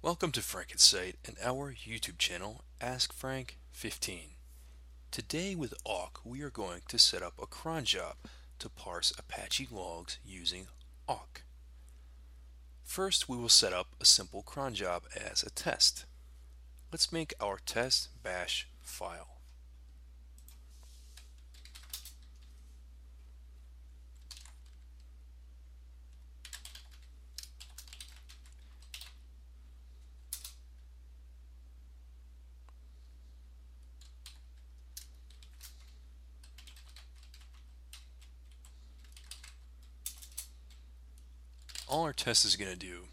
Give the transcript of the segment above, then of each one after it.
Welcome to Frank's site and our YouTube channel, Ask Frank 15. Today with awk, we are going to set up a cron job to parse Apache logs using awk. First, we will set up a simple cron job as a test. Let's make our test bash file. All our test is going to do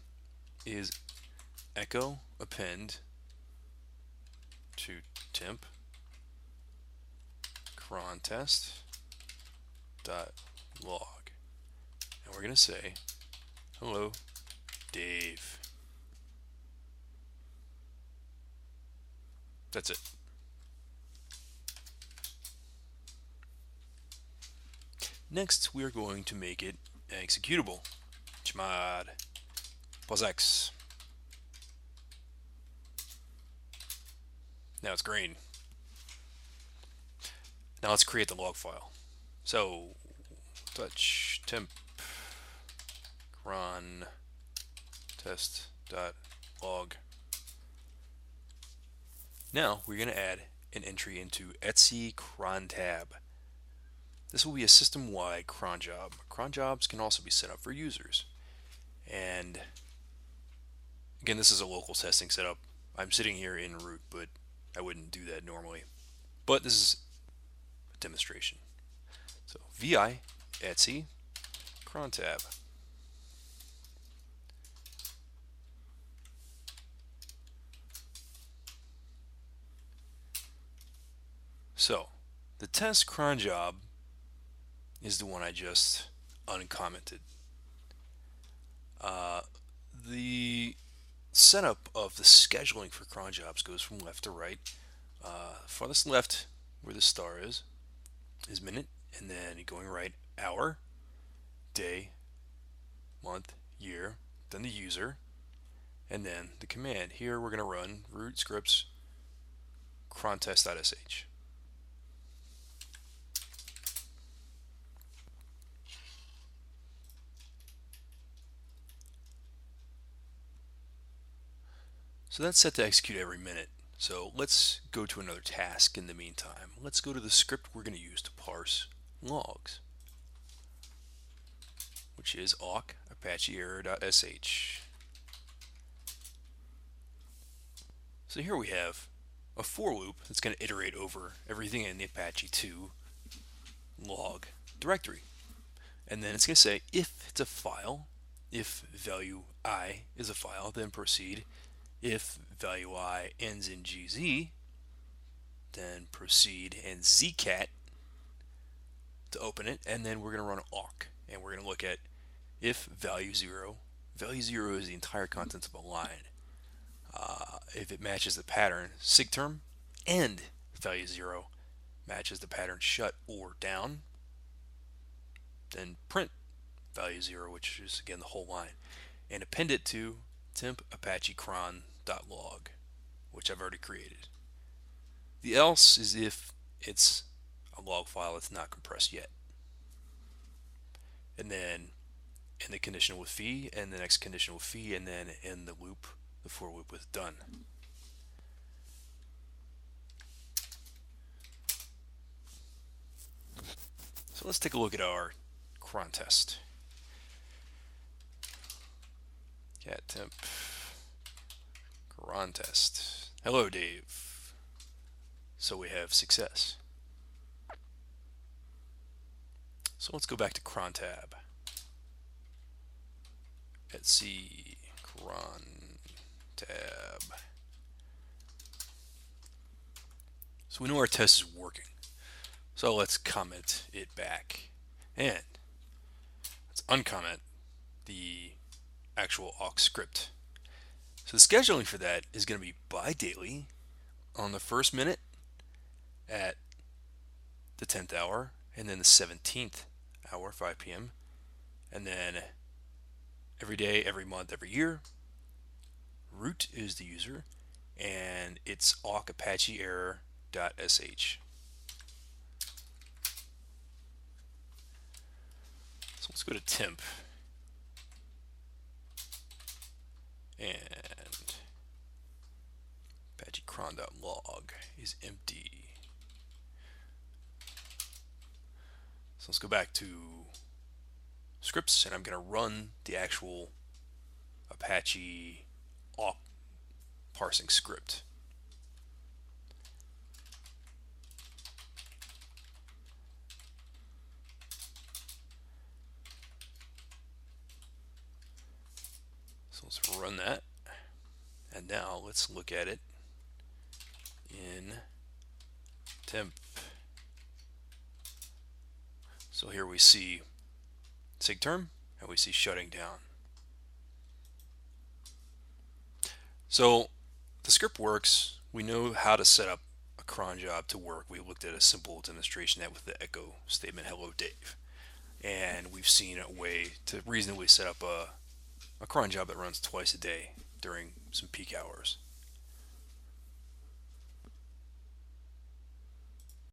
is echo append to temp cron test dot log, and we're going to say hello Dave. That's it. Next, we are going to make it executable. Chmod plus X. Now it's green. Now let's create the log file. So touch temp cron test dot log. Now we're going to add an entry into etc cron tab. This will be a system-wide cron job. Cron jobs can also be set up for users. And again, this is a local testing setup. I'm sitting here in root, but I wouldn't do that normally. But this is a demonstration. So vi etc cron tab. So the test cron job is the one I just uncommented. The setup of the scheduling for cron jobs goes from left to right. Farthest left, where the star is minute, and then going right, hour, day, month, year, then the user, and then the command. Here we're going to run root scripts cron_test.sh. So that's set to execute every minute. So let's go to another task in the meantime. Let's go to the script we're going to use to parse logs, which is awk apache error.sh. So here we have a for loop that's going to iterate over everything in the Apache 2 log directory. And then it's going to say if it's a file, if value I is a file, then proceed. If value I ends in gz, then proceed and zcat to open it, and then we're going to run awk, and we're going to look at if value 0 is the entire contents of a line. If it matches the pattern sig term, and value 0 matches the pattern shut or down, then print value 0, which is again the whole line, and append it to temp apache cron.log, which I've already created. The else is if it's a log file that's not compressed yet. And then in the conditional with fee, and the next conditional with fee, and then in the loop, the for loop with done. So let's take a look at our cron test. Cat temp cron test. Hello Dave. So we have success. So let's go back to cron tab. Etc cron tab. So we know our test is working. So let's comment it back, and let's uncomment the actual awk script. So the scheduling for that is going to be by daily on the first minute at the 10th hour, and then the 17th hour, 5 p.m., and then every day, every month, every year, root is the user, and it's awk apache error.sh. So let's go to temp, and apache cron.log is empty. So let's go back to scripts, and I'm going to run the actual Apache awk parsing script. So let's run that, and now let's look at it in temp. So here we see sigterm, and we see shutting down. So the script works. We know how to set up a cron job to work. We looked at a simple demonstration that with the echo statement, hello Dave. And we've seen a way to reasonably set up a cron job that runs twice a day during some peak hours.